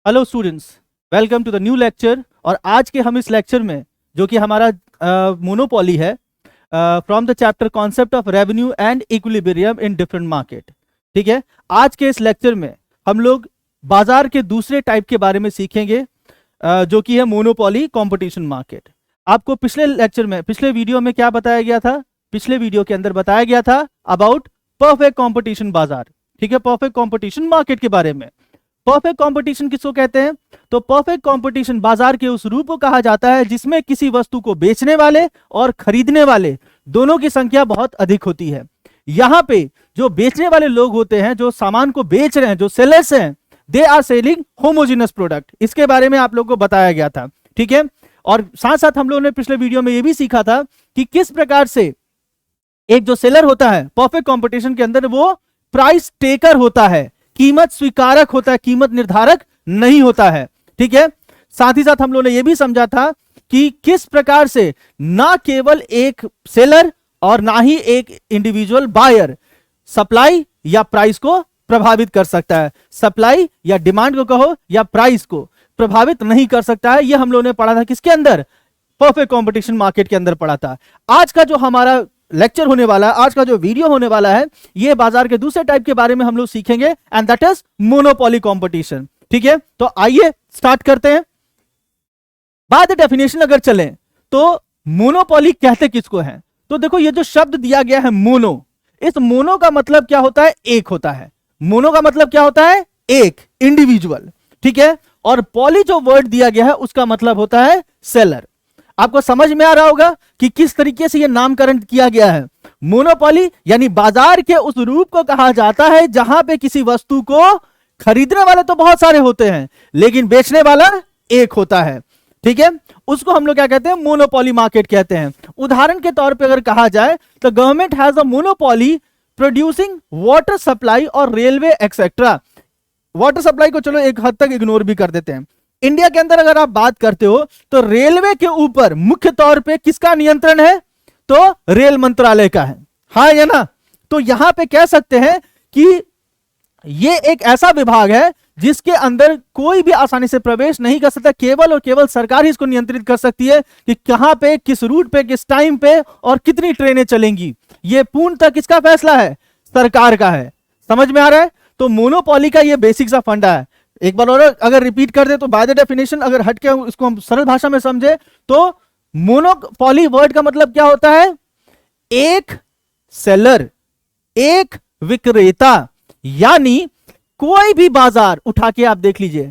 Hello students, welcome to the new lecture. और आज के हम इस लेक्चर में जो कि हमारा मोनोपोली है from the chapter concept of revenue and equilibrium in different market. ठीक है, आज के इस लेक्चर में हम लोग बाजार के दूसरे टाइप के बारे में सीखेंगे जो कि है मोनोपोली कंपटीशन मार्केट। आपको पिछले वीडियो में क्या बताया गया था? पिछले वीडियो के अंदर बताया गया था अबाउट परफेक्ट कंपटीशन बाजार। ठीक है, परफेक्ट कंपटीशन मार्केट के बारे में। परफेक्ट कंपटीशन किसको कहते हैं? तो परफेक्ट कंपटीशन बाजार के उस रूप को कहा जाता है जिसमें किसी वस्तु को बेचने वाले और खरीदने वाले दोनों की संख्या बहुत अधिक होती है। यहां पे जो बेचने वाले लोग होते हैं, जो सामान को बेच रहे हैं, जो सेलर्स हैं, they are selling homogeneous product. इसके बारे में आप लोगों को बताया गया था। ठीक है, और साथ साथ हम लोगों ने पिछले वीडियो में यह भी सीखा था कि किस प्रकार से एक जो सेलर होता है परफेक्ट कंपटीशन के अंदर, वो प्राइस टेकर होता है, कीमत स्वीकारक होता है, कीमत निर्धारक नहीं होता है। ठीक है, साथ ही साथ हम लोगों ने यह भी समझा था कि किस प्रकार से ना केवल एक सेलर और ना ही एक इंडिविजुअल बायर सप्लाई या प्राइस को प्रभावित कर सकता है। सप्लाई या डिमांड को कहो या प्राइस को प्रभावित नहीं कर सकता है। यह हम लोगों ने पढ़ा था किसके अंदर? परफेक्ट कंपटीशन मार्केट के अंदर पढ़ा था। आज का जो हमारा लेक्चर होने वाला है, आज का जो वीडियो होने वाला है, ये बाजार के दूसरे टाइप के बारे में हम लोग सीखेंगे and that is monopoly competition. ठीक है, तो आइए स्टार्ट करते हैं। बाय द डेफिनेशन अगर चलें तो मोनोपोली कहते किसको है? तो देखो, ये जो शब्द दिया गया है मोनो, इस मोनो का मतलब क्या होता है? एक होता है। मोनो का मतलब क्या होता है? एक, इंडिविजुअल। ठीक है, और पॉली जो वर्ड दिया गया है उसका मतलब होता है सेलर। आपको समझ में आ रहा होगा कि किस तरीके से यह नामकरण किया गया है। मोनोपोली यानी बाजार के उस रूप को कहा जाता है जहां पे किसी वस्तु को खरीदने वाले तो बहुत सारे होते हैं लेकिन बेचने वाला एक होता है। ठीक है, उसको हम लोग क्या कहते हैं? मोनोपोली मार्केट कहते हैं। उदाहरण के तौर पे अगर कहा जाए तो government has a monopoly producing water supply और रेलवे एक्सेट्रा। वाटर सप्लाई को चलो एक हद तक इग्नोर भी कर देते हैं। इंडिया के अंदर अगर आप बात करते हो तो रेलवे के ऊपर मुख्य तौर पे किसका नियंत्रण है? तो रेल मंत्रालय का है। हाँ या ना? तो यहां पे कह सकते हैं कि ये एक ऐसा विभाग है जिसके अंदर कोई भी आसानी से प्रवेश नहीं कर सकता। केवल और केवल सरकार ही इसको नियंत्रित कर सकती है कि कहां पे, किस रूट पे, किस टाइम पे और कितनी ट्रेनें चलेंगी। ये पूर्णतः किसका फैसला है? सरकार का है। समझ में आ रहा है? तो मोनोपोली का ये बेसिक सा फंडा है। एक बार और अगर रिपीट कर दे तो बाय द डेफिनेशन अगर हट के इसको हम सरल भाषा में समझे तो मोनोपोली वर्ड का मतलब क्या होता है? एक सेलर, एक विक्रेता। यानी कोई भी बाजार उठा के आप देख लीजिए,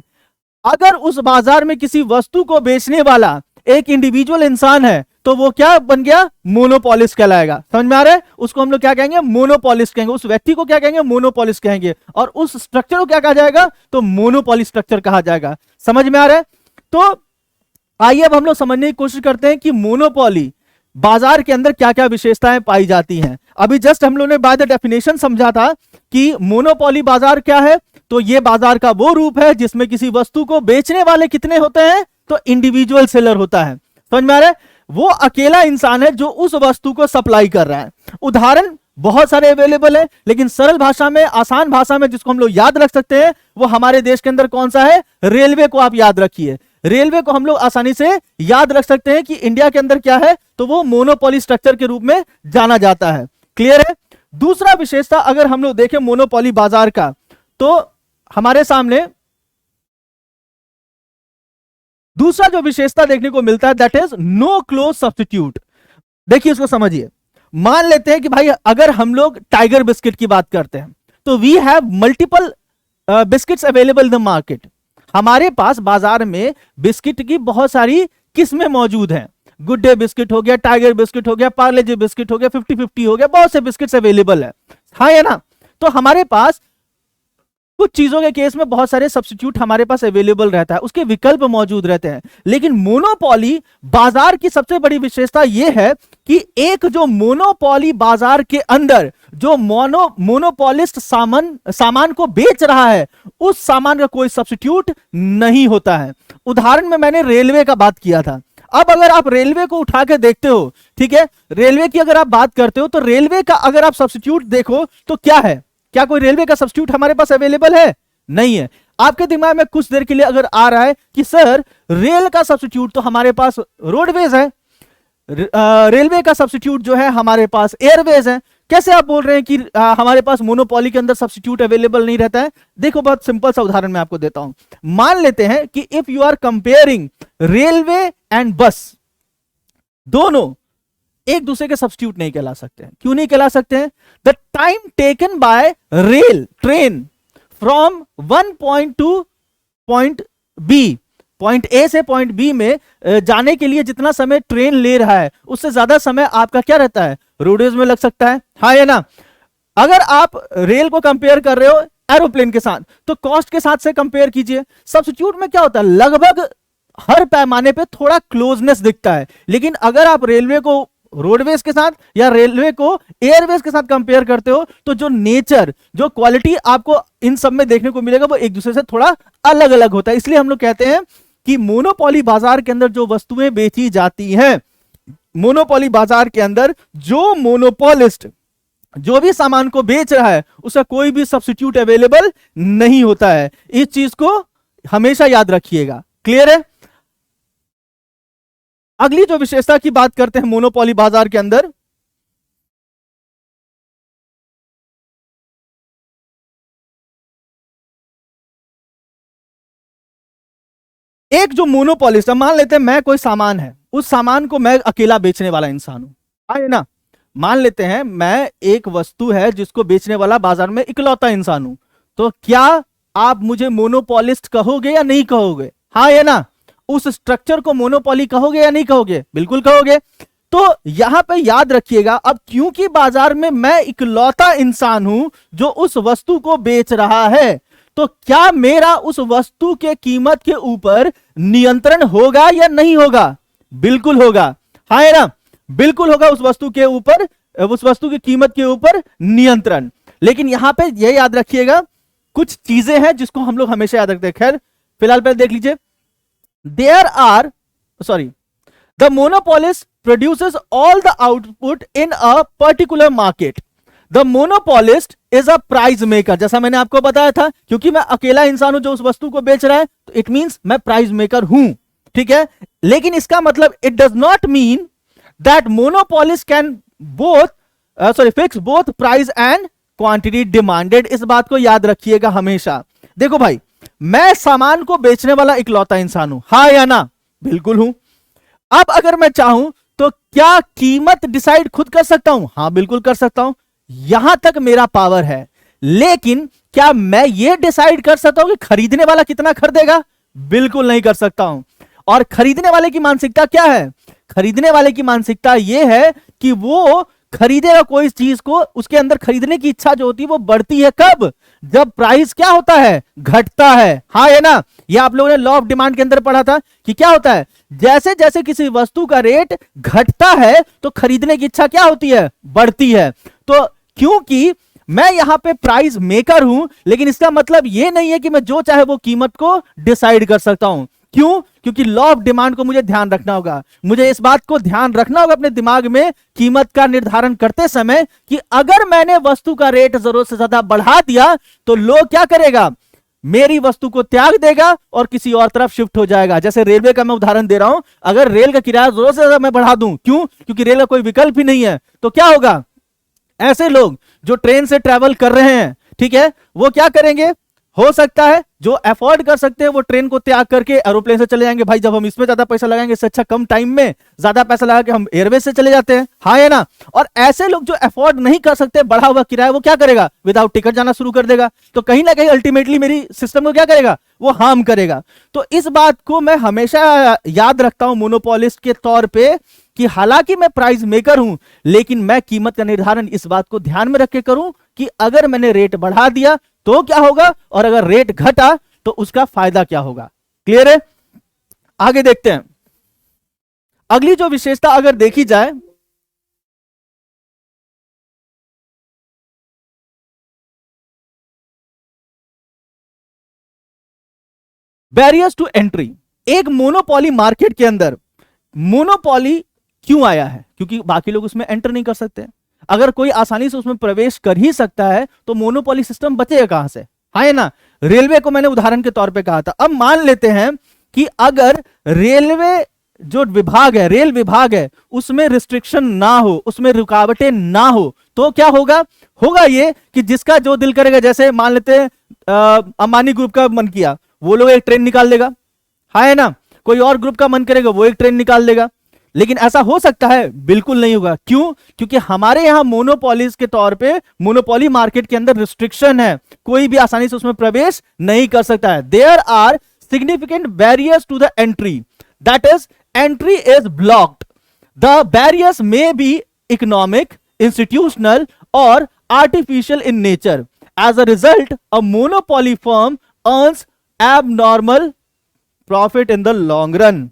अगर उस बाजार में किसी वस्तु को बेचने वाला एक इंडिविजुअल इंसान है तो वो क्या बन गया? मोनोपोलिस्ट कहलाएगा। समझ में आ रहा है? उसको हम लोग क्या कहेंगे? मोनोपोलिस्ट कहेंगे। उस व्यक्ति को क्या कहेंगे? मोनोपोलिस्ट कहेंगे। और उस स्ट्रक्चर को क्या कहा जाएगा? तो मोनोपोली स्ट्रक्चर कहा जाएगा। समझ में आ रहा है? तो आइए अब हम लोग समझने की कोशिश करते हैं कि मोनोपोली बाजार के अंदर क्या क्या विशेषताएं पाई जाती हैं। अभी जस्ट हम लोगों ने बाय द डेफिनेशन समझा था कि मोनोपोली बाजार क्या है। तो ये बाजार का वो रूप है जिसमें किसी वस्तु को बेचने वाले कितने होते हैं? तो इंडिविजुअल सेलर होता है। समझ में आ रहा है? वो अकेला इंसान है जो उस वस्तु को सप्लाई कर रहा है। उदाहरण बहुत सारे अवेलेबल है लेकिन सरल भाषा में, आसान भाषा में जिसको हम लोग याद रख सकते हैं वो हमारे देश के अंदर कौन सा है? रेलवे को आप याद रखिए। रेलवे को हम लोग आसानी से याद रख सकते हैं कि इंडिया के अंदर क्या है, तो वो मोनोपोली स्ट्रक्चर के रूप में जाना जाता है। क्लियर है? दूसरा विशेषता अगर हम लोग देखें मोनोपोली बाजार का, तो हमारे सामने दूसरा जो विशेषता देखने को मिलता है that is no close substitute. देखिए, इसको समझिए। मान लेते हैं कि भाई अगर हम लोग टाइगर बिस्किट की बात करते हैं तो we have multiple biscuits available in the market. हमारे पास बाजार में बिस्किट की बहुत सारी किस्में मौजूद हैं। गुड डे बिस्किट हो गया, टाइगर बिस्किट हो गया, पार्ले जी बिस्किट हो गया, 50-50 हो गया, बहुत से बिस्किट्स अवेलेबल है। हाँ या ना? तो हमारे पास कुछ चीजों के केस में बहुत सारे सब्स्टिट्यूट हमारे पास अवेलेबल रहता है, उसके विकल्प मौजूद रहते हैं। लेकिन मोनोपोली बाजार की सबसे बड़ी विशेषता यह है कि एक जो मोनोपोली बाजार के अंदर जो मोनोपोलिस्ट सामान को बेच रहा है, उस सामान का कोई सब्स्टिट्यूट नहीं होता है। उदाहरण में मैंने रेलवे का बात किया था। अब अगर आप रेलवे को उठा के देखते हो, ठीक है, रेलवे की अगर आप बात करते हो तो रेलवे का अगर आप सब्स्टिट्यूट देखो तो क्या है? क्या कोई रेलवे का सब्स्टिट्यूट हमारे पास अवेलेबल है? नहीं है। आपके दिमाग में कुछ देर के लिए अगर आ रहा है कि सर रेल का सब्स्टिट्यूट तो हमारे पास रोडवेज है, रेलवे का सब्स्टिट्यूट जो है हमारे पास एयरवेज है, कैसे आप बोल रहे हैं कि हमारे पास मोनोपोली के अंदर सब्स्टिट्यूट अवेलेबल नहीं रहता है? देखो बहुत सिंपल सा उदाहरण मैं आपको देता हूं। मान लेते हैं कि if you are comparing railway and bus, दोनों एक दूसरे के सब्स्टिट्यूट नहीं कहला सकते हैं। क्यों नहीं कहला सकते हैं? The time taken by rail train from one point to point B, point A से पॉइंट बी में जाने के लिए जितना समय ट्रेन ले रहा है उससे ज्यादा समय आपका क्या रहता है, रोडवेज में लग सकता है। हाँ या ना? अगर आप रेल को कंपेयर कर रहे हो एरोप्लेन के साथ तो कॉस्ट के साथ से कंपेयर कीजिए। सब्स्टिट्यूट में क्या होता है, लगभग हर पैमाने पे थोड़ा क्लोजनेस दिखता है, लेकिन अगर आप रेलवे को रोडवेज के साथ या रेलवे को एयरवेज के साथ कंपेयर करते हो तो जो नेचर, जो क्वालिटी आपको इन सब में देखने को मिलेगा वो एक दूसरे से थोड़ा अलग अलग होता है। इसलिए हम लोग कहते हैं कि मोनोपोली बाजार के अंदर जो वस्तुएं बेची जाती हैं, मोनोपोली बाजार के अंदर जो मोनोपोलिस्ट जो भी सामान को बेच रहा है उसका कोई भी सब्स्टिट्यूट अवेलेबल नहीं होता है। इस चीज को हमेशा याद रखिएगा। क्लियर है? अगली जो विशेषता की बात करते हैं मोनोपोली बाजार के अंदर, एक जो मोनोपोलिस्ट, मान लेते हैं मैं कोई सामान है, उस सामान को मैं अकेला बेचने वाला इंसान हूं, है ना? मान लेते हैं मैं एक वस्तु है जिसको बेचने वाला बाजार में इकलौता इंसान हूं, तो क्या आप मुझे मोनोपोलिस्ट कहोगे या नहीं कहोगे? हाँ या ना? उस स्ट्रक्चर को मोनोपोली कहोगे या नहीं कहोगे? बिल्कुल कहोगे। तो यहां पे याद रखिएगा, अब क्योंकि बाजार में मैं इकलौता इंसान हूं जो उस वस्तु को बेच रहा है, तो क्या मेरा उस वस्तु के कीमत के ऊपर नियंत्रण होगा या नहीं होगा? बिल्कुल होगा। हाँ या ना? बिल्कुल होगा। उस वस्तु के ऊपर, उस वस्तु की कीमत के ऊपर नियंत्रण। लेकिन यहां पे यह याद रखिएगा, कुछ चीजें हैं जिसको हम लोग हमेशा याद रखते हैं। खैर फिलहाल पहले देख लीजिए, the monopolist produces all the output in a particular market. The monopolist is a price maker. जैसा मैंने आपको बताया था, क्योंकि मैं अकेला इंसान हूं जो उस वस्तु को बेच रहा है, तो इट मींस मैं प्राइस मेकर हूं। ठीक है? लेकिन इसका मतलब it does not mean that monopolist can fix both price and quantity demanded. इस बात को याद रखिएगा हमेशा। देखो भाई, मैं सामान को बेचने वाला इकलौता इंसान हूं, हाँ या ना? बिल्कुल हूं। अब अगर मैं चाहूं तो क्या कीमत डिसाइड खुद कर सकता हूं? हाँ बिल्कुल कर सकता हूं, यहां तक मेरा पावर है। लेकिन क्या मैं यह डिसाइड कर सकता हूं कि खरीदने वाला कितना खरीदेगा? बिल्कुल नहीं कर सकता हूं। और खरीदने वाले की मानसिकता क्या है? खरीदने वाले की मानसिकता यह है कि वो खरीदेगा कोई चीज को, उसके अंदर खरीदने की इच्छा जो होती है वो बढ़ती है। कब? जब प्राइस क्या होता है? घटता है। हाँ या ना? ये आप लोगों ने लॉ ऑफ डिमांड के अंदर पढ़ा था कि क्या होता है, जैसे जैसे किसी वस्तु का रेट घटता है तो खरीदने की इच्छा क्या होती है? बढ़ती है। तो क्योंकि मैं यहां पे प्राइस मेकर हूं, लेकिन इसका मतलब यह नहीं है कि मैं जो चाहे वो कीमत को डिसाइड कर सकता हूं। क्यों? क्योंकि लॉ ऑफ डिमांड को मुझे ध्यान रखना होगा। मुझे इस बात को ध्यान रखना होगा अपने दिमाग में कीमत का निर्धारण करते समय कि अगर मैंने वस्तु का रेट जरूरत से ज्यादा बढ़ा दिया तो लोग क्या करेगा? मेरी वस्तु को त्याग देगा और किसी और तरफ शिफ्ट हो जाएगा। जैसे रेलवे का मैं उदाहरण दे रहा हूं, अगर रेल का किराया जरूरत से ज्यादा मैं बढ़ा दूं, क्यों? क्योंकि रेल का कोई विकल्प ही नहीं है, तो क्या होगा? ऐसे लोग जो ट्रेन से ट्रेवल कर रहे हैं, ठीक है, वो क्या करेंगे? हो सकता है जो अफोर्ड कर सकते हैं वो ट्रेन को त्याग करके एरोप्लेन से चले जाएंगे। भाई जब हम इसमें ज्यादा पैसा लगाएंगे, इससे अच्छा कम टाइम में ज्यादा पैसा लगा के हम एयरवेज से चले जाते हैं। हाँ या ना? और ऐसे लोग जो अफोर्ड नहीं कर सकते बढ़ा हुआ किराया, वो क्या करेगा? विदाउट टिकट जाना शुरू कर देगा। तो कहीं ना कहीं अल्टीमेटली मेरी सिस्टम को क्या करेगा? वो हार्म करेगा। तो इस बात को मैं हमेशा याद रखता हूं मोनोपोलिस्ट के तौर पे कि हालांकि मैं प्राइस मेकर हूं, लेकिन मैं कीमत का निर्धारण इस बात को ध्यान में रख के करूं कि अगर मैंने रेट बढ़ा दिया तो क्या होगा और अगर रेट घटा तो उसका फायदा क्या होगा। क्लियर है? आगे देखते हैं। अगली जो विशेषता अगर देखी जाए, बैरियर्स टू एंट्री। एक मोनोपोली मार्केट के अंदर मोनोपोली क्यों आया है? क्योंकि बाकी लोग उसमें एंटर नहीं कर सकते। अगर कोई आसानी से उसमें प्रवेश कर ही सकता है तो मोनोपोली सिस्टम बचेगा कहां से? हाँ या ना? रेलवे को मैंने उदाहरण के तौर पे कहा था। अब मान लेते हैं कि अगर रेलवे जो विभाग है, रेल विभाग है, उसमें रिस्ट्रिक्शन ना हो, उसमें रुकावटें ना हो, तो क्या होगा? होगा ये कि जिसका जो दिल करेगा, जैसे मान लेते हैं अंबानी ग्रुप का मन किया, वो लोग एक ट्रेन निकाल देगा, है ना। कोई और ग्रुप का मन करेगा, वो एक ट्रेन निकाल देगा। लेकिन ऐसा हो सकता है? बिल्कुल नहीं होगा। क्यों? क्योंकि हमारे यहां मोनोपोलीज के तौर पे, मोनोपोली मार्केट के अंदर रिस्ट्रिक्शन है, कोई भी आसानी से उसमें प्रवेश नहीं कर सकता है। There are significant barriers to the entry, that is entry is blocked. The barriers may be economic, institutional और artificial in nature. As a result a monopoly firm earns abnormal profit in the long run.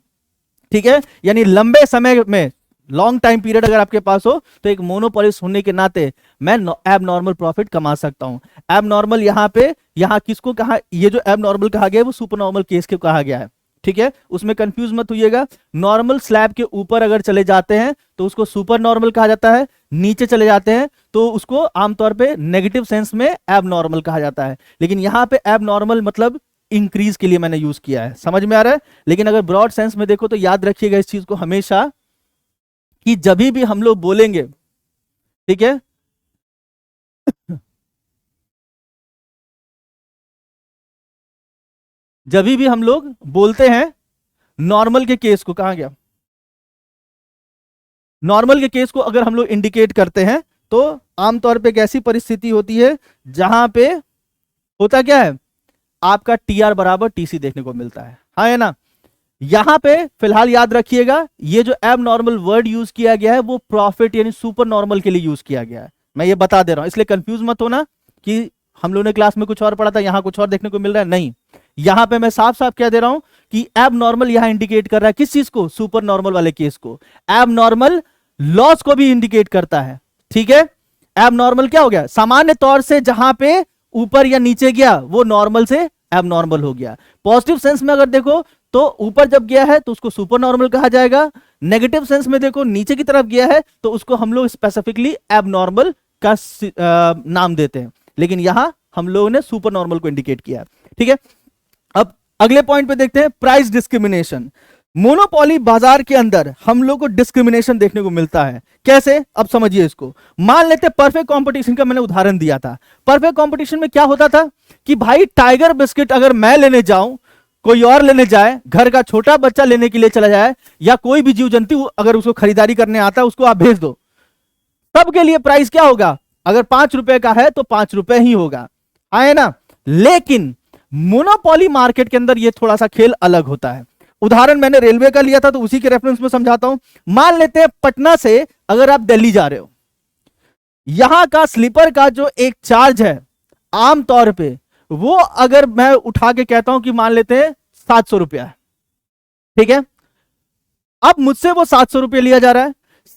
ठीक है, यानी लंबे समय में, long time period अगर आपके पास हो, तो एक मोनोपोलिस्ट होने के नाते मैं एबनॉर्मल प्रॉफिट कमा सकता हूं। एबनॉर्मल यहां पे, यहां किसको कहा? ये जो एबनॉर्मल कहा गया है वो सुपर नॉर्मल केस के कहा गया है। ठीक है, उसमें कंफ्यूज मत होइएगा। नॉर्मल स्लैब के ऊपर अगर चले जाते हैं तो उसको सुपर नॉर्मल कहा जाता है, नीचे चले जाते हैं तो उसको आमतौर पे नेगेटिव सेंस में एबनॉर्मल कहा जाता है। लेकिन यहां पे एबनॉर्मल मतलब इंक्रीज के लिए मैंने यूज किया है, समझ में आ रहा है। लेकिन अगर ब्रॉड सेंस में देखो तो याद रखिएगा इस चीज को हमेशा, कि जब भी हम लोग बोलेंगे, ठीक है, जब भी हम लोग बोलते हैं नॉर्मल के केस को, कहां गया? नॉर्मल के केस को अगर हम लोग इंडिकेट करते हैं तो आमतौर पे एक ऐसी परिस्थिति होती है जहां पे होता क्या है, आपका टीआर बराबर टीसी देखने को मिलता है, हाँ है ना। यहां पे फिलहाल याद रखिएगा, ये जो एबनॉर्मल वर्ड यूज किया गया है वो प्रॉफिट यानी सुपर नॉर्मल के लिए यूज किया गया है। मैं ये बता दे रहा हूं, इसलिए कंफ्यूज मत होना कि हम लोगों ने क्लास में कुछ और पढ़ा था, यहां कुछ और देखने को मिल रहा है। नहीं, यहां पे मैं साफ साफ कह दे रहा हूं कि एबनॉर्मल यहां इंडिकेट कर रहा है किस चीज को? सुपर नॉर्मल वाले केस को। एबनॉर्मल लॉस को भी इंडिकेट करता है। ठीक है, एबनॉर्मल क्या हो गया? सामान्य तौर से जहां पे ऊपर या नीचे गया वो नॉर्मल से एबनॉर्मल हो गया। पॉजिटिव सेंस में अगर देखो तो ऊपर जब गया है तो उसको सुपर नॉर्मल कहा जाएगा। नेगेटिव सेंस में देखो नीचे की तरफ गया है तो उसको हम लोग स्पेसिफिकली एबनॉर्मल का नाम देते हैं। लेकिन यहां हम लोगों ने सुपर नॉर्मल को इंडिकेट किया है। ठीक है, अब अगले पॉइंट पे देखते हैं, प्राइस डिस्क्रिमिनेशन। मोनोपोली बाजार के अंदर हम लोग को डिस्क्रिमिनेशन देखने को मिलता है। कैसे? अब समझिए इसको। मान लेते परफेक्ट कंपटीशन का मैंने उदाहरण दिया था। परफेक्ट कंपटीशन में क्या होता था कि भाई टाइगर बिस्किट अगर मैं लेने जाऊं, कोई और लेने जाए, घर का छोटा बच्चा लेने के लिए चला जाए, या कोई भी जीव जंतु अगर उसको खरीदारी करने आता है उसको आप भेज दो, सबके लिए प्राइस क्या होगा? अगर 5 रुपए का है तो 5 रुपए ही होगा, है ना। लेकिन मोनोपोली मार्केट के अंदर यह थोड़ा सा खेल अलग होता है। उदाहरण मैंने रेलवे का लिया था तो उसी के रेफरेंस में समझाता हूं। मान लेते हैं पटना से अगर आप दिल्ली जा रहे हो, यहां का स्लीपर का जो एक चार्ज है आमतौर पे वो अगर मैं उठा के कहता हूं कि मान लेते हैं 700 रुपया है, ठीक है। अब मुझसे वो 700 रुपये लिया जा रहा है।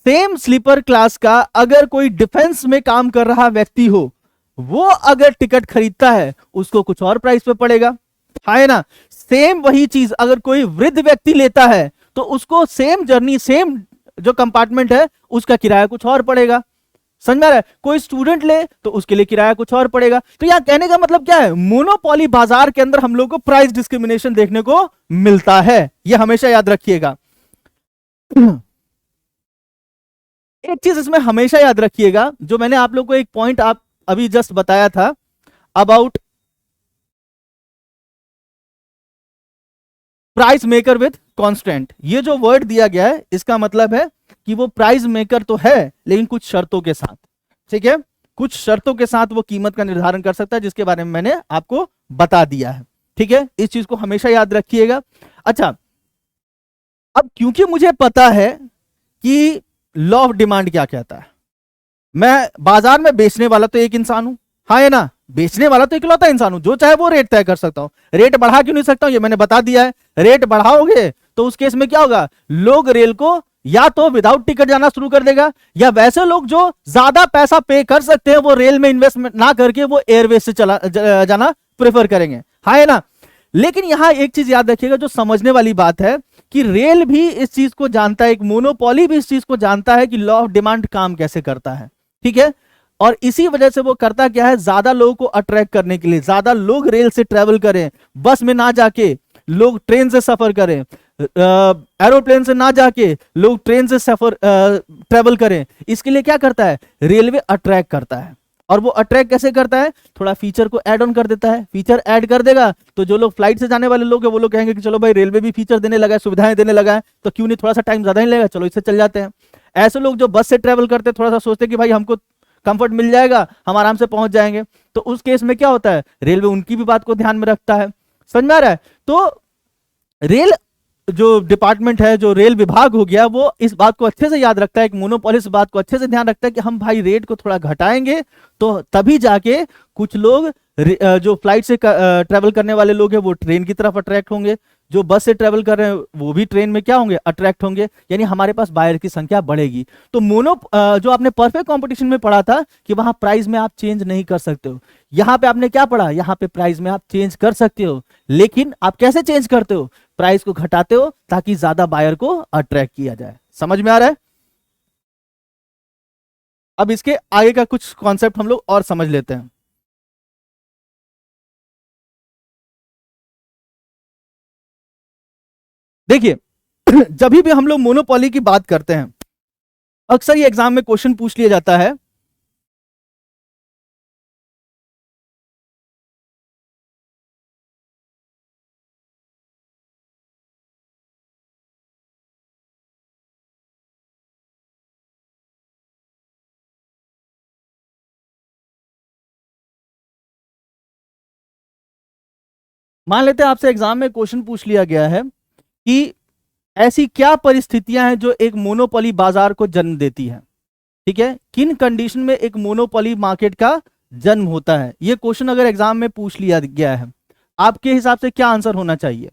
सेम स्लीपर क्लास का अगर कोई डिफेंस में काम कर रहा व्यक्ति हो, वो अगर टिकट खरीदता है उसको कुछ और प्राइस पे पड़ेगा, है ना। सेम वही चीज अगर कोई वृद्ध व्यक्ति लेता है तो उसको सेम जर्नी, सेम जो कंपार्टमेंट है उसका किराया कुछ और पड़ेगा, समझ में आ रहा है। कोई स्टूडेंट ले तो उसके लिए किराया कुछ और पड़ेगा। तो यहां कहने का मतलब क्या है, मोनोपोली बाजार के अंदर हम लोग को प्राइस डिस्क्रिमिनेशन देखने को मिलता है, यह हमेशा याद रखिएगा। एक चीज इसमें हमेशा याद रखिएगा, जो मैंने आप लोग को एक पॉइंट आप अभी जस्ट बताया था about price maker with constant. ये जो वर्ड दिया गया है इसका मतलब है कि वो प्राइस मेकर तो है लेकिन कुछ शर्तों के साथ, ठीक है। कुछ शर्तों के साथ वो कीमत का निर्धारण कर सकता है, जिसके बारे में मैंने आपको बता दिया है, ठीक है। इस चीज को हमेशा याद रखिएगा। अच्छा, अब क्योंकि मुझे पता है कि लॉ ऑफ डिमांड क्या कहता है, मैं बाजार में बेचने वाला तो एक इंसान हूं, हाँ है ना। बेचने वाला तो इकलौता इंसान हूं, जो चाहे वो रेट तय कर सकता हूं। रेट बढ़ा क्यों नहीं सकता हूं, ये मैंने बता दिया है। रेट बढ़ाओगे तो उस केस में क्या होगा, लोग रेल को या तो विदाउट टिकट जाना शुरू कर देगा, या वैसे लोग जो ज्यादा पैसा पे कर सकते हैं वो रेल में इन्वेस्टमेंट ना करके वो एयरवेज से जाना प्रेफर करेंगे, हाँ है ना। लेकिन यहां एक चीज याद रखिएगा जो समझने वाली बात है कि रेल भी इस चीज को जानता है, एक मोनोपोली भी इस चीज को जानता है कि लॉ ऑफ डिमांड काम कैसे करता है, ठीक है। और इसी वजह से वो करता क्या है, ज्यादा लोगों को अट्रैक्ट करने के लिए, ज्यादा लोग रेल से ट्रेवल करें, बस में ना जाके लोग ट्रेन से सफर करें, एरोप्लेन से ना जाके लोग ट्रेन से सफर ट्रेवल करें, इसके लिए क्या करता है, रेलवे अट्रैक्ट करता है। और वो अट्रैक्ट कैसे करता है, थोड़ा फीचर को ऐड ऑन कर देता है। फीचर ऐड कर देगा तो जो लोग फ्लाइट से जाने वाले लोग हैं वो लोग कहेंगे कि चलो भाई रेलवे भी फीचर देने लगा है, सुविधाएं देने लगा है, तो क्यों नहीं, थोड़ा सा टाइम ज्यादा ही लगेगा, चलो इससे चल जाते हैं। ऐसे लोग जो बस से ट्रेवल करते हैं थोड़ा सा सोचते हैं कि भाई हमको कंफर्ट मिल जाएगा, हम आराम से पहुंच जाएंगे, तो उस केस में क्या होता है, रेलवे उनकी भी बात को ध्यान में रखता है। समझ में आ रहा है? तो रेल जो डिपार्टमेंट है, जो रेल विभाग हो गया, वो इस बात को अच्छे से याद रखता है, एक मोनोपोली इस बात को अच्छे से ध्यान रखता है कि हम भाई रेट को थोड़ा घटाएंगे तो तभी जाके कुछ लोग जो फ्लाइट से ट्रेवल करने वाले लोग हैं वो ट्रेन की तरफ अट्रैक्ट होंगे, जो बस से ट्रेवल कर रहे हैं वो भी ट्रेन में क्या होंगे, अट्रैक्ट होंगे, यानी हमारे पास बायर की संख्या बढ़ेगी। तो जो आपने परफेक्ट कंपटीशन में पढ़ा था कि वहां प्राइस में आप चेंज नहीं कर सकते हो, यहां पे आपने क्या पढ़ा, यहां पे प्राइस में आप चेंज कर सकते हो, लेकिन आप कैसे चेंज करते हो, प्राइस को घटाते हो ताकि ज्यादा बायर को अट्रैक्ट किया जाए। समझ में आ रहा है? अब इसके आगे का कुछ कॉन्सेप्ट हम लोग और समझ लेते हैं। देखिए जब भी हम लोग मोनोपोली की बात करते हैं, अक्सर ये एग्जाम में क्वेश्चन पूछ लिया जाता है, मान लेते हैं आपसे एग्जाम में क्वेश्चन पूछ लिया गया है कि ऐसी क्या परिस्थितियां हैं जो एक मोनोपोली बाजार को जन्म देती है। ठीक है, किन कंडीशन में एक मोनोपोली मार्केट का जन्म होता है, ये क्वेश्चन अगर एग्जाम में पूछ लिया गया है, आपके हिसाब से क्या आंसर होना चाहिए?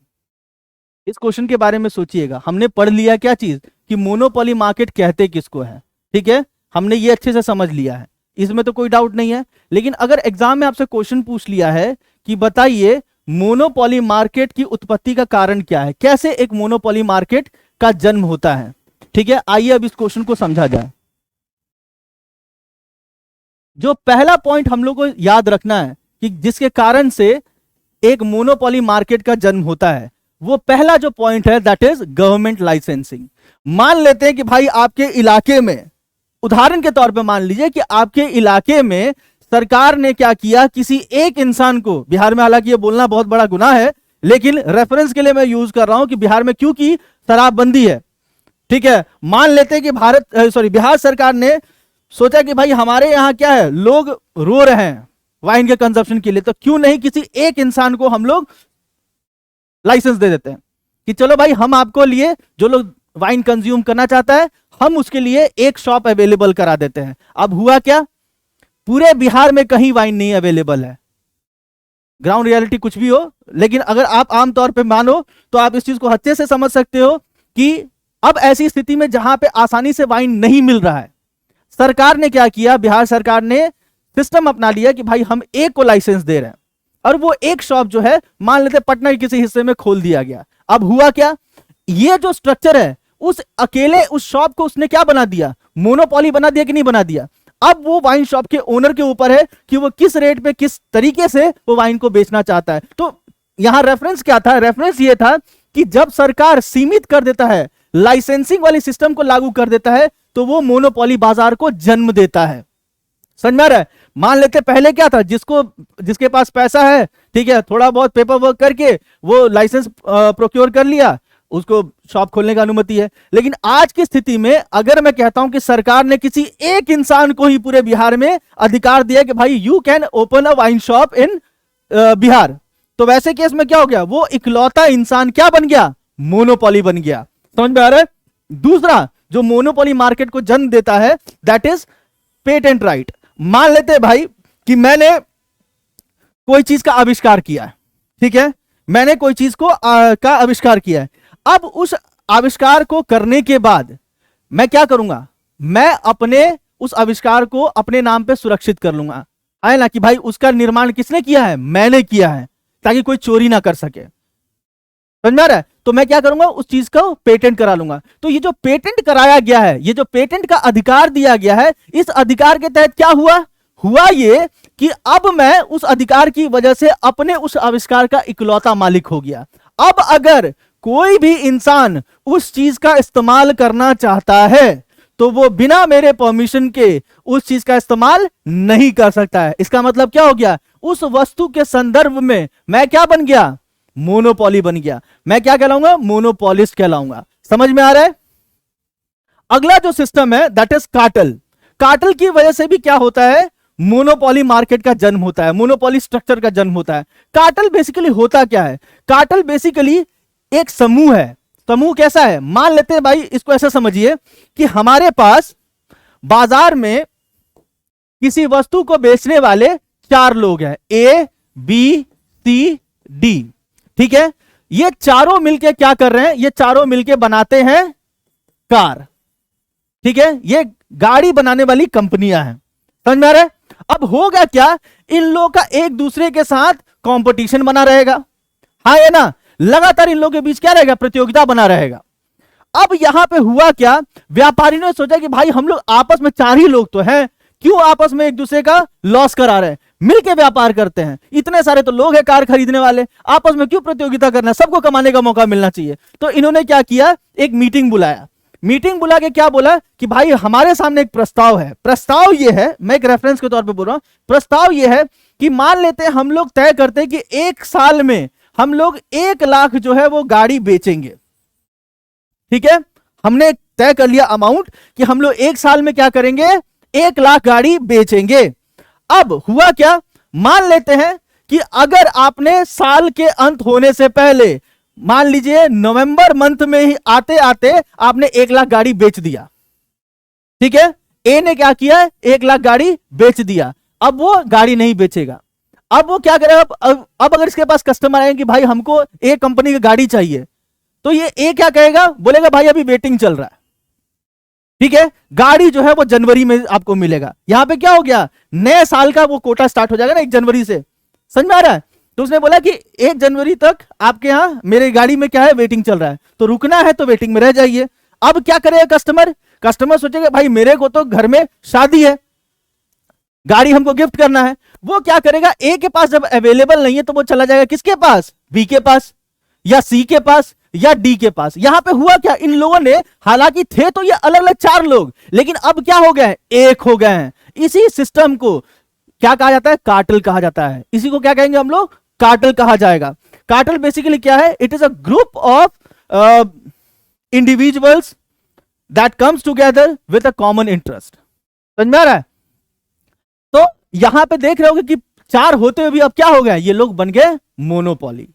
इस क्वेश्चन के बारे में सोचिएगा। हमने पढ़ लिया क्या चीज, कि मोनोपोली मार्केट कहते किसको है, ठीक है, हमने ये अच्छे से समझ लिया है, इसमें तो कोई डाउट नहीं है। लेकिन अगर एग्जाम में आपसे क्वेश्चन पूछ लिया है कि बताइए मोनोपोली मार्केट की उत्पत्ति का कारण क्या है, कैसे एक मोनोपोली मार्केट का जन्म होता है, ठीक है, आइए अब इस क्वेश्चन को समझा जाए। जो पहला पॉइंट हम लोग को याद रखना है कि जिसके कारण से एक मोनोपोली मार्केट का जन्म होता है, वो पहला जो पॉइंट है दैट इज गवर्नमेंट लाइसेंसिंग। मान लेते हैं कि भाई आपके इलाके में, उदाहरण के तौर पे मान लीजिए कि आपके इलाके में सरकार ने क्या किया, किसी एक इंसान को, बिहार में हालांकि ये बोलना बहुत बड़ा गुनाह है, लेकिन रेफरेंस के लिए मैं यूज कर रहा हूं कि बिहार में क्योंकि शराबबंदी है, ठीक है, मान लेते हैं कि बिहार सरकार ने सोचा कि भाई हमारे यहां क्या है, लोग रो रहे हैं वाइन के कंजप्शन के लिए, तो क्यों नहीं किसी एक इंसान को हम लोग लाइसेंस दे देते हैं कि चलो भाई हम आपको लिए, जो लोग वाइन कंज्यूम करना चाहता है हम उसके लिए एक शॉप अवेलेबल करा देते हैं। अब हुआ क्या, पूरे बिहार में कहीं वाइन नहीं अवेलेबल है, ग्राउंड रियलिटी कुछ भी हो, लेकिन अगर आप आमतौर पे मानो तो आप इस चीज को अच्छे से समझ सकते हो कि अब ऐसी स्थिति में जहां पे आसानी से वाइन नहीं मिल रहा है, सरकार ने क्या किया, बिहार सरकार ने सिस्टम अपना लिया कि भाई हम एक को लाइसेंस दे रहे हैं, और वो एक शॉप जो है मान लेते पटना के किसी हिस्से में खोल दिया गया। अब हुआ क्या, ये जो स्ट्रक्चर है उस अकेले उस शॉप को उसने क्या बना दिया, मोनोपोली बना दिया कि नहीं बना दिया। अब वो वाइन शॉप के ओनर के ऊपर है कि वो किस रेट पे किस तरीके से वो वाइन को बेचना चाहता है। तो यहां रेफरेंस क्या था, रेफरेंस ये था कि जब सरकार सीमित कर देता है, लाइसेंसिंग वाली सिस्टम को लागू कर देता है, तो वो मोनोपोली बाजार को जन्म देता है। समझ में आ रहा है? मान लेते पहले क्या था, जिसके पास पैसा है, ठीक है, थोड़ा बहुत पेपर वर्क करके वो लाइसेंस प्रोक्योर कर लिया, उसको शॉप खोलने का अनुमति है। लेकिन आज की स्थिति में अगर मैं कहता हूं कि सरकार ने किसी एक इंसान को ही पूरे बिहार में अधिकार दिया कि भाई you can open a wine shop in Bihar, तो वैसे केस में क्या हो गया, वो इकलौता इंसान क्या बन गया, मोनोपोली बन गया। समझ में आ रहा है? दूसरा जो मोनोपोली मार्केट को जन्म देता है दैट इज पेटेंट राइट। मान लेते हैं भाई कि मैंने कोई चीज का आविष्कार किया है, ठीक है, मैंने कोई चीज को का आविष्कार किया है। अब उस आविष्कार को करने के बाद मैं क्या करूंगा, मैं अपने उस आविष्कार को अपने नाम पे सुरक्षित कर लूंगा, है ना, कि भाई उसका निर्माण किसने किया है, मैंने किया है, ताकि कोई चोरी ना कर सके। समझ में आ रहा है? तो मैं क्या करूंगा, उस चीज को पेटेंट करा लूंगा। तो ये जो पेटेंट कराया गया है, ये जो पेटेंट का अधिकार दिया गया है, इस अधिकार के तहत क्या हुआ, हुआ ये कि अब मैं उस अधिकार की वजह से अपने उस आविष्कार का इकलौता मालिक हो गया। अब अगर कोई भी इंसान उस चीज का इस्तेमाल करना चाहता है तो वो बिना मेरे परमिशन के उस चीज का इस्तेमाल नहीं कर सकता है। इसका मतलब क्या हो गया, उस वस्तु के संदर्भ में मैं क्या बन गया, मोनोपोली बन गया। मैं क्या कहलाऊंगा, मोनोपोलिस्ट कहलाऊंगा। समझ में आ रहा है। अगला जो सिस्टम है दैट इज कार्टेल। कार्टेल की वजह से भी क्या होता है, मोनोपोली मार्केट का जन्म होता है, मोनोपोली स्ट्रक्चर का जन्म होता है। कार्टेल बेसिकली होता क्या है, कार्टेल बेसिकली एक समूह है। समूह कैसा है, मान लेते हैं भाई, इसको ऐसा समझिए कि हमारे पास बाजार में किसी वस्तु को बेचने वाले 4 लोग हैं, ए बी सी डी। ठीक है, ये चारों मिलके क्या कर रहे हैं, ये चारों मिलके बनाते हैं कार। ठीक है, ये गाड़ी बनाने वाली कंपनियां हैं। समझ में आ रहा है। अब होगा क्या, इन लोगों का एक दूसरे के साथ कंपटीशन बना रहेगा। हाँ है ना, लगातार इन लोगों के बीच क्या रहेगा, प्रतियोगिता बना रहेगा। अब यहां पे हुआ क्या, व्यापारी ने सोचा कि भाई हम लोग आपस में 4 ही लोग तो हैं, क्यों आपस में एक दूसरे का लॉस करा रहे हैं, मिलके व्यापार करते हैं। इतने सारे तो लोग हैं कार खरीदने वाले, आपस में क्यों प्रतियोगिता करना, सबको कमाने का मौका मिलना चाहिए। तो इन्होंने क्या किया, एक मीटिंग बुलाया। मीटिंग बुला के क्या बोला कि भाई हमारे सामने एक प्रस्ताव है। प्रस्ताव ये है, मैं एक रेफरेंस के तौर पे बोल रहा हूं, प्रस्ताव ये है कि मान लेते हैं हम लोग तय करते हैं कि 1 साल में हम लोग 1 लाख जो है वो गाड़ी बेचेंगे। ठीक है, हमने तय कर लिया अमाउंट कि हम लोग 1 साल में क्या करेंगे, 1 लाख गाड़ी बेचेंगे। अब हुआ क्या, मान लेते हैं कि अगर आपने साल के अंत होने से पहले, मान लीजिए नवंबर मंथ में ही आते आते आपने 1 लाख गाड़ी बेच दिया। ठीक है, ए ने क्या किया, 1 लाख गाड़ी बेच दिया। अब वो गाड़ी नहीं बेचेगा। अब वो क्या करेगा, अब अगर इसके पास कस्टमर आएंगे कि भाई हमको ए कंपनी की गाड़ी चाहिए, तो ये ए क्या कहेगा, बोलेगा भाई अभी वेटिंग चल रहा है। ठीक है, गाड़ी जो है वो जनवरी में आपको मिलेगा। यहां पे क्या हो गया, नए साल का वो कोटा स्टार्ट हो जाएगा ना 1 जनवरी से। समझ में आ रहा है। तो उसने बोला कि 1 जनवरी तक आपके यहां मेरे गाड़ी में क्या है, वेटिंग चल रहा है, तो रुकना है तो वेटिंग में रह जाइए। अब क्या करेगा कस्टमर, कस्टमर सोचेगा भाई मेरे को तो घर में शादी है, गाड़ी हमको गिफ्ट करना है। वो क्या करेगा, ए के पास जब अवेलेबल नहीं है तो वो चला जाएगा किसके पास, बी के पास या सी के पास या डी के पास। यहां पे हुआ क्या, इन लोगों ने, हालांकि थे तो ये अलग अलग 4 लोग, लेकिन अब क्या हो गए, एक हो गए हैं। इसी सिस्टम को क्या कहा जाता है, कार्टेल कहा जाता है। इसी को क्या कहेंगे हम लोग, कार्टेल कहा जाएगा। कार्टेल बेसिकली क्या है, it is a group of individuals that comes together with a common interest. समझ में आ रहा है। तो यहां पे देख रहे होगे कि 4 होते हुए भी अब क्या हो गया, ये लोग बन गए मोनोपोली।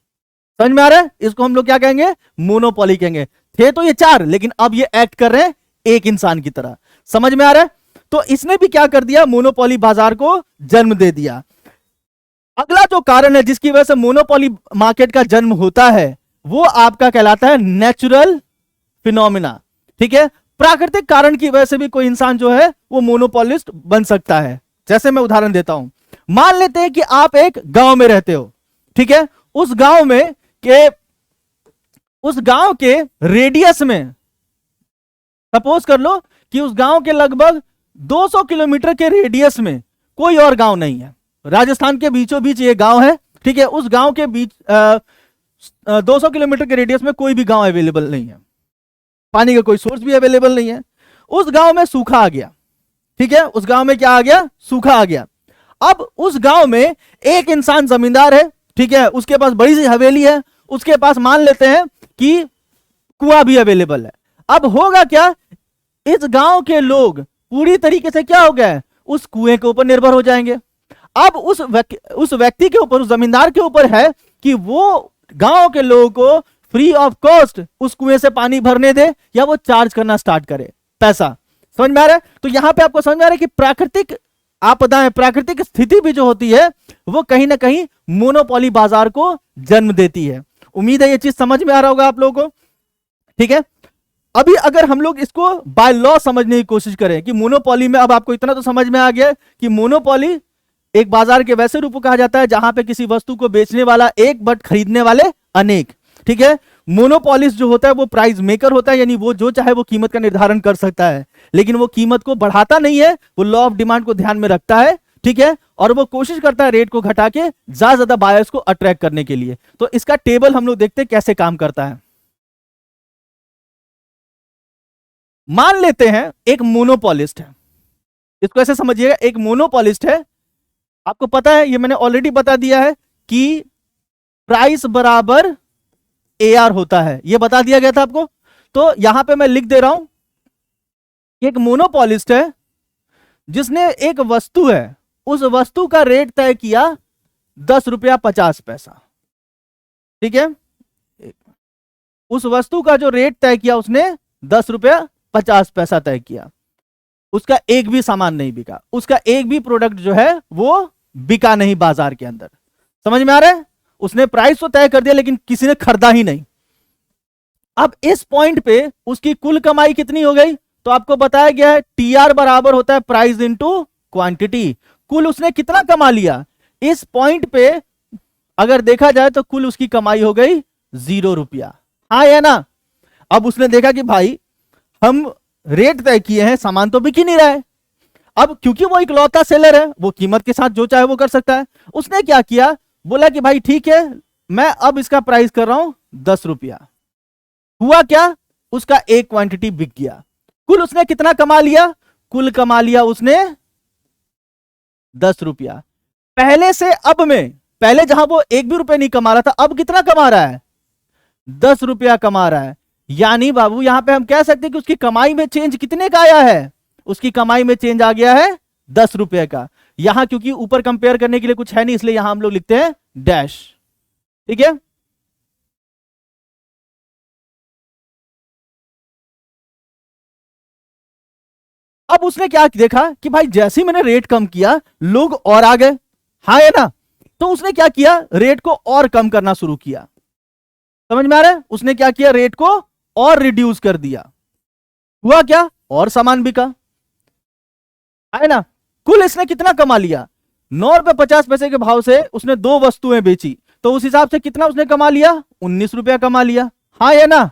समझ में आ रहा है। इसको हम लोग क्या कहेंगे, मोनोपोली कहेंगे। थे तो ये 4, लेकिन अब ये एक्ट कर रहे हैं एक इंसान की तरह। समझ में आ रहा है। तो इसने भी क्या कर दिया, मोनोपोली बाजार को जन्म दे दिया। अगला जो कारण है जिसकी वजह से मोनोपोली मार्केट का जन्म होता है, वो आपका कहलाता है नेचुरल फिनोमिना। ठीक है, प्राकृतिक कारण की वजह से भी कोई इंसान जो है वो मोनोपोलिस्ट बन सकता है। जैसे मैं उदाहरण देता हूं, मान लेते हैं कि आप एक गांव में रहते हो। ठीक है, उस गांव के रेडियस में, सपोज कर लो कि उस गांव के लगभग 200 किलोमीटर के रेडियस में कोई और गांव नहीं है। राजस्थान के बीचों बीच ये गांव है। ठीक है, उस गांव के बीच 200 किलोमीटर के रेडियस में कोई भी गांव अवेलेबल नहीं है, पानी का कोई सोर्स भी अवेलेबल नहीं है। उस गांव में सूखा आ गया। ठीक है, उस गांव में क्या आ गया, सूखा आ गया। अब उस गांव में एक इंसान जमींदार है। ठीक है, उसके पास बड़ी सी हवेली है, उसके पास मान लेते हैं कि कुआं भी अवेलेबल है। अब होगा क्या, इस गांव के लोग पूरी तरीके से क्या हो गए, उस कुएं के ऊपर निर्भर हो जाएंगे। अब उस व्यक्ति के ऊपर, उस जमींदार के ऊपर है कि वो गांव के लोगों को फ्री ऑफ कॉस्ट उस कुएं से पानी भरने दे या वो चार्ज करना स्टार्ट करे पैसा। समझ में आ रहा है। तो यहां पे आपको समझ में आ रहा है कि प्राकृतिक आपदाएं, प्राकृतिक स्थिति भी जो होती है वो कहीं ना कहीं मोनोपोली बाजार को जन्म देती है। उम्मीद है ये चीज समझ में आ रहा होगा आप लोगों को। ठीक है, अभी अगर हम लोग इसको बाय लॉ समझने की कोशिश करें कि मोनोपोली में, अब आपको इतना तो समझ में आ गया कि मोनोपोली एक बाजार के वैसे रूप को कहा जाता है जहां पे किसी वस्तु को बेचने वाला एक बट खरीदने वाले अनेक। ठीक है, मोनोपोलिस्ट जो होता है वो प्राइस मेकर होता है, यानी वो जो चाहे वो कीमत का निर्धारण कर सकता है, लेकिन वो कीमत को बढ़ाता नहीं है, वो लॉ ऑफ डिमांड को ध्यान में रखता है ठीक है, और वो कोशिश करता है रेट को घटा के ज्यादा बायर्स को अट्रैक्ट करने के लिए। तो इसका टेबल हम लोग देखते हैं कैसे काम करता है। मान लेते हैं एक मोनोपोलिस्ट है, इसको ऐसे समझिएगा, एक मोनोपोलिस्ट है। आपको पता है, ये मैंने ऑलरेडी बता दिया है कि प्राइस बराबर AR होता है, ये बता दिया गया था आपको। तो यहां पे मैं लिख दे रहा हूं, एक मोनोपोलिस्ट है जिसने एक वस्तु है, उस वस्तु का रेट तय किया 10 रुपया 50 पैसा। ठीक है, उस वस्तु का जो रेट तय किया उसने 10 रुपया 50 पैसा तय किया। उसका एक भी सामान नहीं बिका, उसका एक भी प्रोडक्ट जो है वो बिका नहीं बाजार के अंदर। समझ में आ रहा है? उसने प्राइस तो तय कर दिया लेकिन किसी ने खरीदा ही नहीं। अब इस पॉइंट पे उसकी कुल कमाई कितनी हो गई? तो आपको बताया गया है TR बराबर होता है प्राइस इनटू क्वांटिटी। कुल उसने कितना कमा लिया इस पॉइंट पे? अगर देखा जाए तो कुल उसकी कमाई हो गई 0 रुपया। हाँ या ना? अब उसने देखा कि भाई हम रेट तय किए हैं, सामान तो बिक ही नहीं रहा है। अब क्योंकि वो इकलौता सेलर है, वो कीमत के साथ जो चाहे वो कर सकता है। उसने क्या किया, बोला कि भाई ठीक है, मैं अब इसका प्राइस कर रहा हूं 10 रुपया। हुआ क्या, उसका एक क्वांटिटी बिक गया। कुल उसने कितना कमा लिया? कुल कमा लिया उसने 10 रुपया। पहले से अब में, पहले जहां वो एक भी रुपए नहीं कमा रहा था, अब कितना कमा रहा है? 10 रुपया कमा रहा है। यानी बाबू यहां पे हम कह सकते हैं कि उसकी कमाई में चेंज कितने का आया है? उसकी कमाई में चेंज आ गया है 10 रुपए का। यहां क्योंकि ऊपर कंपेयर करने के लिए कुछ है नहीं, इसलिए यहां हम लोग लिखते हैं डैश। ठीक है, अब उसने क्या देखा कि भाई जैसे ही मैंने रेट कम किया लोग और आ गए। हाँ है ना? तो उसने क्या किया, रेट को और कम करना शुरू किया। समझ में आ रहा है? उसने क्या किया, रेट को और रिड्यूस कर दिया। हुआ क्या, और सामान बिका। है ना? कुल इसने कितना कमा लिया? 9 रुपए 50 पैसे के भाव से उसने 2 वस्तुएं बेची, तो उस हिसाब से कितना उसने कमा लिया? 19 रुपया कमा लिया। हाँ या ना?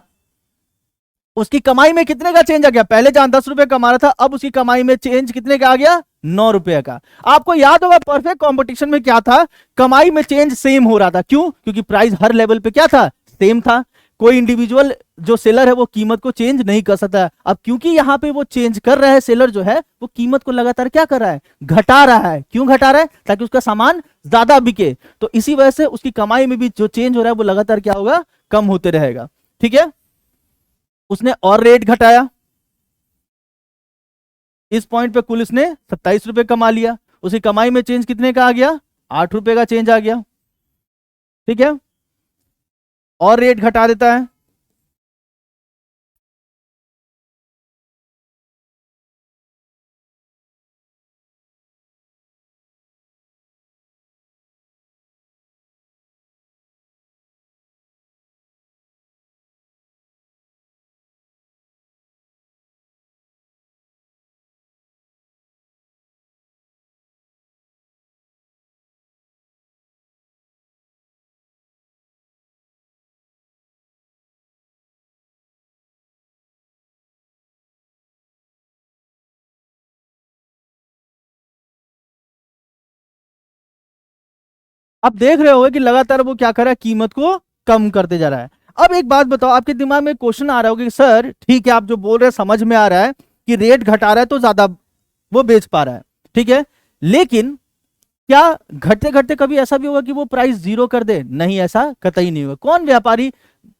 उसकी कमाई में कितने का चेंज आ गया? पहले जहां 10 रुपए कमा रहा था, अब उसकी कमाई में चेंज कितने का आ गया? 9 रुपए का। आपको याद होगा परफेक्ट कंपटीशन में क्या था, कमाई में चेंज सेम हो रहा था। क्यों? क्योंकि प्राइस हर लेवल पे क्या था, सेम था। कोई इंडिविजुअल जो सेलर है वो कीमत को चेंज नहीं कर सकता। अब क्योंकि यहां पे वो चेंज कर रहा है, सेलर जो है वो कीमत को लगातार क्या कर रहा है, घटा रहा है। क्यों घटा रहा है? ताकि उसका सामान ज्यादा बिके। तो इसी वजह से उसकी कमाई में भी जो चेंज हो रहा है वो लगातार क्या होगा, कम होते रहेगा। ठीक है, उसने और रेट घटाया। इस पॉइंट पे कुल इसने 27 रुपए कमा लिया। उसकी कमाई में चेंज कितने का आ गया? 8 रुपए का चेंज आ गया। ठीक है, और रेट घटा देता है। अब देख रहे हो कि लगातार वो क्या कर रहा है, कीमत को कम करते जा रहा है। अब एक बात बताओ, आपके दिमाग में क्वेश्चन आ रहा होगा कि सर ठीक है, आप जो बोल रहे हैं समझ में आ रहा है कि रेट घटा रहा है तो ज्यादा वो बेच पा रहा है। ठीक है, लेकिन क्या घटते घटते कभी ऐसा भी होगा कि वो प्राइस जीरो कर दे? नहीं, ऐसा कतई नहीं होगा। कौन व्यापारी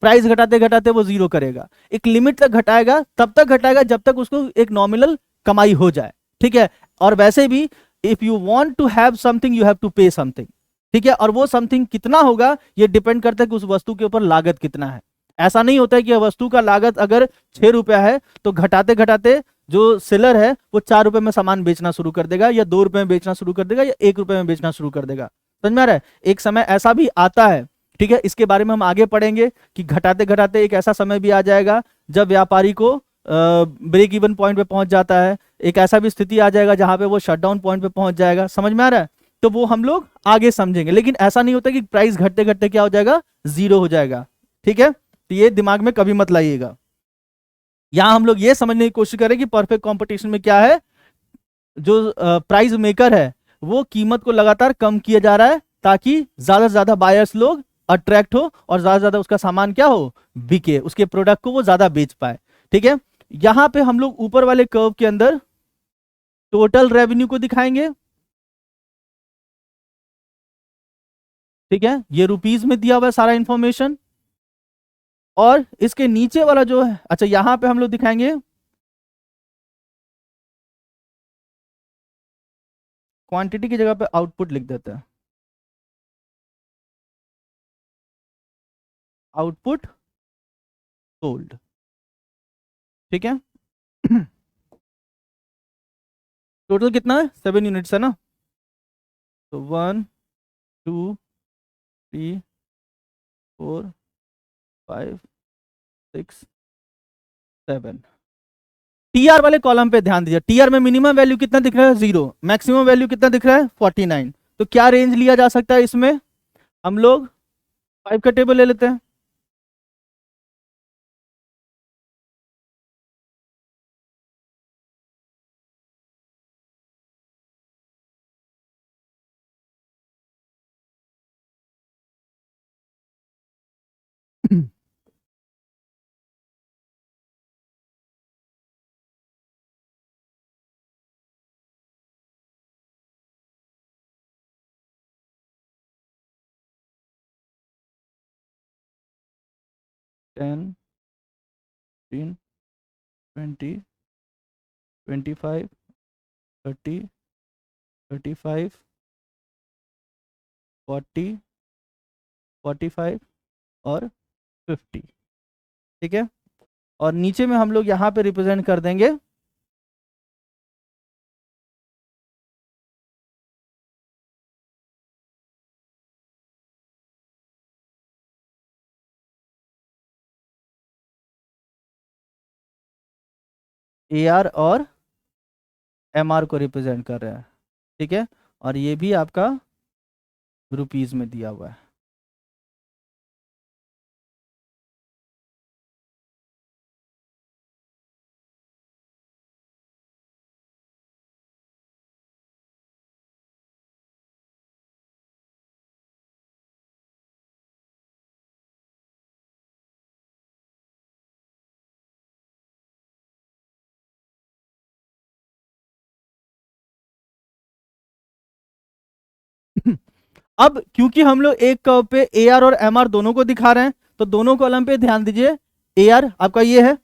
प्राइस घटाते घटाते वो जीरो करेगा? एक लिमिट तक घटाएगा, तब तक घटाएगा जब तक उसको एक नॉमिनल कमाई हो जाए। ठीक है, और वैसे भी if you want to have something you have to pay something. ठीक है, और वो समथिंग कितना होगा ये डिपेंड करता है कि उस वस्तु के ऊपर लागत कितना है। ऐसा नहीं होता है कि वस्तु का लागत अगर 6 रुपया है तो घटाते घटाते जो सेलर है वो 4 रुपए में सामान बेचना शुरू कर देगा, या 2 रुपए में बेचना शुरू कर देगा, या 1 रुपए में बेचना शुरू कर देगा। समझ में आ रहा है? एक समय ऐसा भी आता है। ठीक है, इसके बारे में हम आगे पढ़ेंगे कि घटाते घटाते एक ऐसा समय भी आ जाएगा जब व्यापारी को ब्रेक इवन पॉइंट पे पहुंच जाता है। एक ऐसा भी स्थिति आ जाएगा जहां पे वो शटडाउन पॉइंट पे पहुंच जाएगा। समझ में आ रहा है? तो वो हम लोग आगे समझेंगे, लेकिन ऐसा नहीं होता कि प्राइस घटते घटते क्या हो जाएगा, जीरो हो जाएगा। ठीक है, तो ये दिमाग में कभी मत लाइएगा। यहां हम लोग ये समझने की कोशिश करें कि परफेक्ट कंपटीशन में क्या है, जो प्राइस मेकर है वो कीमत को लगातार कम किया जा रहा है ताकि ज्यादा से ज्यादा बायर्स लोग अट्रैक्ट हो और ज्यादा से ज्यादा उसका सामान क्या हो, बिके, उसके प्रोडक्ट को वो ज्यादा बेच पाए। ठीक है, यहां पे हम लोग ऊपर वाले कर्व के अंदर टोटल रेवेन्यू को दिखाएंगे। ठीक है, ये रुपीस में दिया हुआ है सारा इंफॉर्मेशन। और इसके नीचे वाला जो है, अच्छा यहां पे हम लोग दिखाएंगे क्वांटिटी की जगह पे आउटपुट लिख देते हैं, आउटपुट सोल्ड। ठीक है टोटल कितना है, 7 यूनिट्स है ना, तो 1 2 3 4 5 6 7। टीआर वाले कॉलम पे ध्यान दीजिए, टीआर में मिनिमम वैल्यू कितना दिख रहा है, 0, मैक्सिमम वैल्यू कितना दिख रहा है, 49। तो क्या रेंज लिया जा सकता है इसमें, हम लोग 5 का टेबल ले लेते हैं। टेन 15 20 25 30 35 40 45 और 50। ठीक है, और नीचे में हम लोग यहाँ पे रिप्रेजेंट कर देंगे एआर और एमआर को रिप्रेजेंट कर रहे हैं। ठीक है, और ये भी आपका रुपीस में दिया हुआ है। अब क्योंकि हम लोग एक कर्व पे ए आर और एम आर दोनों को दिखा रहे हैं, तो दोनों कॉलम पे ध्यान दीजिए। ए आर आपका ये है,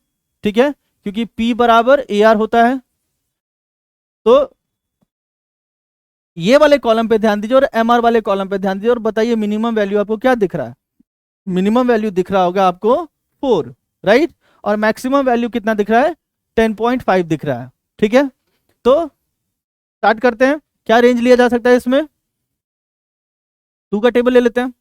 ठीक है, क्योंकि पी बराबर ए आर होता है। तो ये वाले कॉलम पे ध्यान दीजिए और एम आर वाले कॉलम पे ध्यान दीजिए और बताइए मिनिमम वैल्यू आपको क्या दिख रहा है। मिनिमम वैल्यू दिख रहा होगा आपको 4, राइट, और मैक्सिमम वैल्यू कितना दिख रहा है, 10.5 दिख रहा है। ठीक है, तो स्टार्ट करते हैं, क्या रेंज लिया जा सकता है इसमें, 2 का टेबल ले लेते हैं।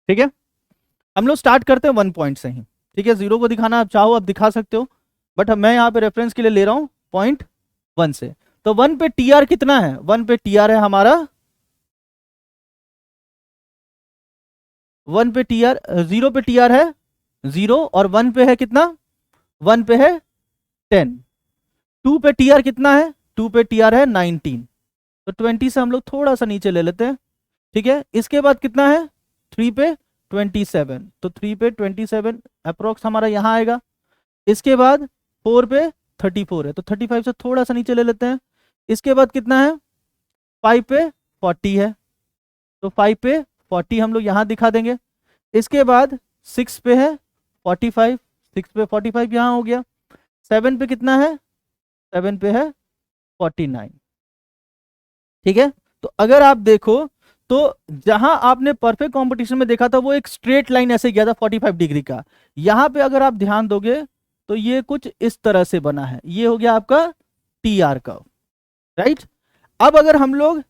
ठीक है, हम लोग स्टार्ट करते हैं 1 पॉइंट से ही। ठीक है, 0 को दिखाना आप चाहो आप दिखा सकते हो, बट मैं यहाँ पे रेफरेंस के लिए ले रहा हूँ पॉइंट 1 से। तो 1 पे टीआर कितना है, 1 पे टीआर है हमारा 1 पे टीआर, 0 पे टीआर है 0, और 1 पे है कितना, 1 पे है 10। 2 पे टीआर कितना है, 2 पे टीआर है 19, तो 20 से हम लोग थोड़ा सा नीचे ले लेते हैं। ठीक है, इसके बाद कितना है, 3 पे 27, तो 3 पे 27 अप्रोक्स हमारा यहाँ आएगा। इसके बाद 4 पे 34 है, तो 35 से थोड़ा सा नीचे ले लेते हैं। इसके बाद कितना है, 5 पे 40 है, तो 5 पे 40 हम लोग यहाँ दिखा देंगे। इसके बाद 6 पे है 45, 6 पे 45 यहाँ हो गया। 7 पे कितना है, 7 पे है 49। ठीक है, तो अगर आप देखो तो जहां आपने परफेक्ट कंपटीशन में देखा था वो एक स्ट्रेट लाइन ऐसे गया था 45 डिग्री का, यहां पे अगर आप ध्यान दोगे तो ये कुछ इस तरह से बना है, ये हो गया आपका टी आर कर्व, राइट। अब अगर हम लोग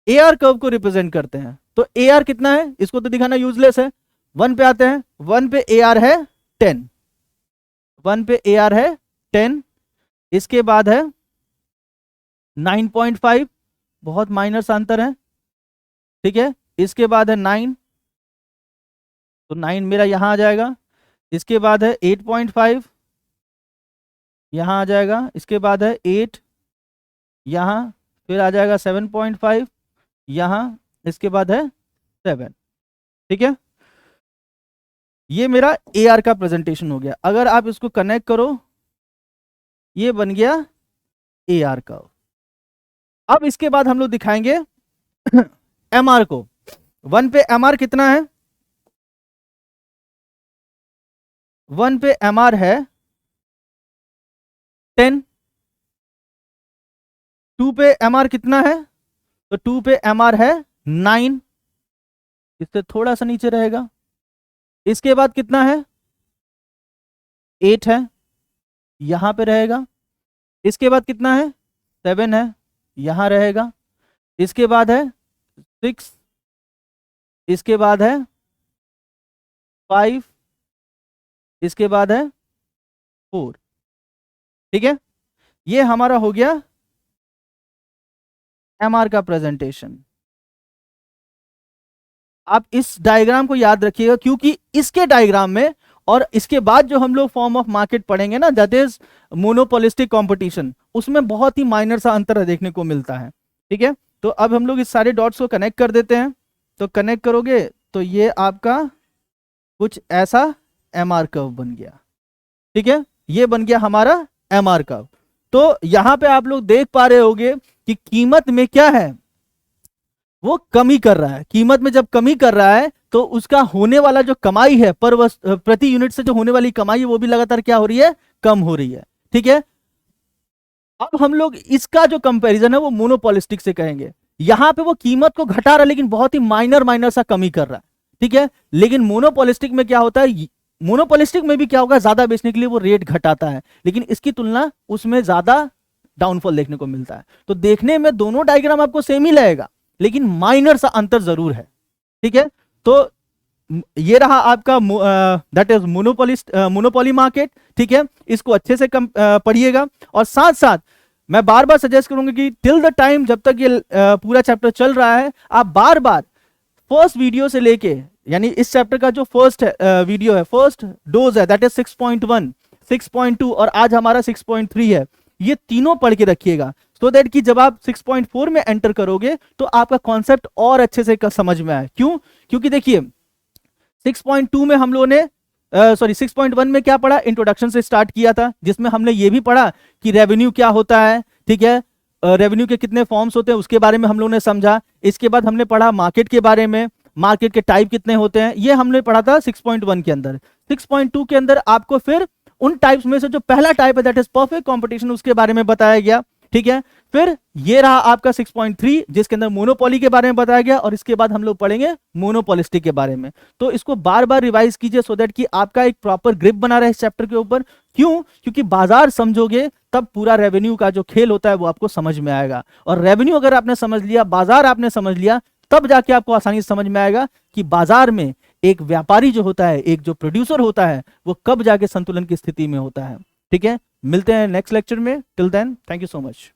ए आर कर्व को रिप्रेजेंट करते हैं तो ए आर कितना है, इसको तो दिखाना यूजलेस है। 1 पे आते हैं, 1 पे ए आर है 10, 1 पे ए आर है 10। इसके बाद है 9.5, बहुत माइनर सा अंतर है। ठीक है, इसके बाद है 9, तो 9 मेरा यहाँ आ जाएगा। इसके बाद है 8.5 यहाँ आ जाएगा। इसके बाद है 8 यहाँ, फिर आ जाएगा 7.5 यहाँ, इसके बाद है 7। ठीक है, ये मेरा AR का प्रेजेंटेशन हो गया। अगर आप इसको कनेक्ट करो, ये बन गया AR का। अब इसके बाद हम लोग दिखाएंगे MR को। 1 पे MR कितना है? 1 पे MR है 10। 2 पे MR कितना है? तो 2 पे MR है 9, इससे थोड़ा सा नीचे रहेगा। इसके बाद कितना है? 8 है, यहां पे रहेगा। इसके बाद कितना है? 7 है, यहां रहेगा। इसके बाद है 6, इसके बाद है 5, इसके बाद है 4। ठीक है, ये हमारा हो गया MR का प्रेजेंटेशन। आप इस डायग्राम को याद रखिएगा, क्योंकि इसके डायग्राम में और इसके बाद जो हम लोग फॉर्म ऑफ मार्केट पढ़ेंगे ना, दैट इज मोनोपोलिस्टिक कंपटीशन, उसमें बहुत ही माइनर सा अंतर देखने को मिलता है। ठीक है, तो अब हम लोग इस सारे डॉट्स को कनेक्ट कर देते हैं। तो कनेक्ट करोगे तो ये आपका कुछ ऐसा MR कर्व बन गया। ठीक है, ये बन गया हमारा MR कर्व। तो यहां पे आप लोग देख पा रहे होंगे कि कीमत में क्या है, वो कमी कर रहा है। कीमत में जब कमी कर रहा है तो उसका होने वाला जो कमाई है प्रति यूनिट से जो होने वाली कमाई है वो भी लगातार क्या हो रही है? कम हो रही है। ठीक है, अब हम लोग इसका जो कंपैरिजन है वो मोनोपोलिस्टिक से कहेंगे। यहां पे वो कीमत को घटा रहा है लेकिन बहुत ही माइनर सा कमी कर रहा है। ठीक है, लेकिन मोनोपोलिस्टिक में क्या होता है? मोनोपोलिस्टिक में भी क्या होगा? ज्यादा बेचने के लिए वो रेट घटाता है, लेकिन इसकी तुलना उसमें ज्यादा डाउनफॉल देखने को मिलता है। तो देखने में दोनों डायग्राम आपको सेम ही लगेगा, लेकिन माइनर सा अंतर जरूर है। ठीक है, तो ये रहा आपका दैट इज मोनोपोली मार्केट। ठीक है, इसको अच्छे से पढ़िएगा। और साथ साथ मैं बार बार सजेस्ट करूंगा कि टिल द टाइम जब तक ये पूरा चैप्टर चल रहा है, आप बार बार फर्स्ट वीडियो से लेके, यानी इस चैप्टर का जो फर्स्ट वीडियो है, फर्स्ट डोज है, दैट इज 6.1, 6.2 और आज हमारा 6.3 है, ये तीनों पढ़ के रखिएगा, सो दैट कि जब आप 6.4 में एंटर करोगे तो आपका कॉन्सेप्ट और अच्छे से समझ में आए। क्यों? क्योंकि देखिए 6.2 में हम लोगों ने 6.1 में क्या पढ़ा? इंट्रोडक्शन से स्टार्ट किया था, जिसमें हमने ये भी पढ़ा कि रेवेन्यू क्या होता है। ठीक है, रेवेन्यू के कितने फॉर्म्स होते हैं उसके बारे में हम लोगों ने समझा। इसके बाद हमने पढ़ा मार्केट के बारे में, मार्केट के टाइप कितने होते हैं, ये हमने पढ़ा था 6.1 के अंदर। 6.2 के अंदर आपको फिर उन टाइप्स में से जो पहला टाइप है दैट इज परफेक्ट कंपटीशन, उसके बारे में बताया गया। ठीक है, फिर ये रहा आपका 6.3 जिसके अंदर मोनोपोली के बारे में बताया गया, और इसके बाद हम लोग पढ़ेंगे मोनोपोलिस्टिक के बारे में। तो इसको बार बार रिवाइज कीजिए सो दैट कि आपका एक प्रॉपर ग्रिप बना रहे इस चैप्टर के ऊपर। क्यों? क्योंकि बाजार समझोगे तब पूरा रेवेन्यू का जो खेल होता है वो आपको समझ में आएगा, और रेवेन्यू अगर आपने समझ लिया, बाजार आपने समझ लिया, तब जाके आपको आसानी से समझ में आएगा कि बाजार में एक व्यापारी जो होता है, एक जो प्रोड्यूसर होता है, वो कब जाके संतुलन की स्थिति में होता है। ठीक है, मिलते हैं नेक्स्ट लेक्चर में। Till then, thank you so much.